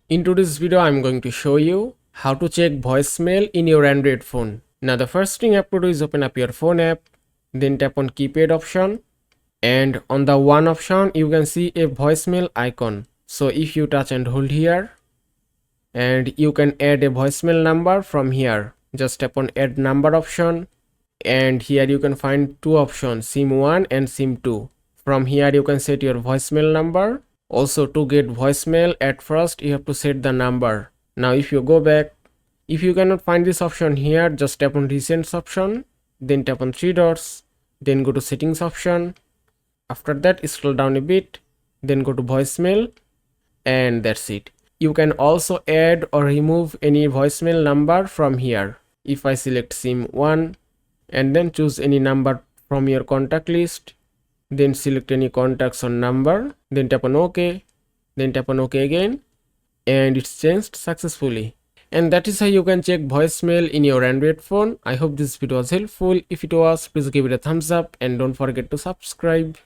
In today's video, I'm going to show you how to check voicemail in your Android phone. Now the first thing you have to do is open up your phone app, then tap on keypad option, and on the one option you can see a voicemail icon. So if you touch and hold here, and you can add a voicemail number from here. Just tap on add number option, and here you can find two options, SIM1 and SIM2. From here you can set your voicemail number. Also, to get voicemail, at first you have to set the number. Now if you go back, if you cannot find this option here, just tap on recent option, then tap on three dots, then go to settings option. After that, scroll down a bit, then go to voicemail, and that's it. You can also add or remove any voicemail number from here. If I select SIM1 and then choose any number from your contact list, then select any contacts or number, then tap on OK, then tap on OK again, and it's changed successfully. And that is how you can check voicemail in your Android phone. I hope this video was helpful. If it was, please give it a thumbs up and don't forget to subscribe.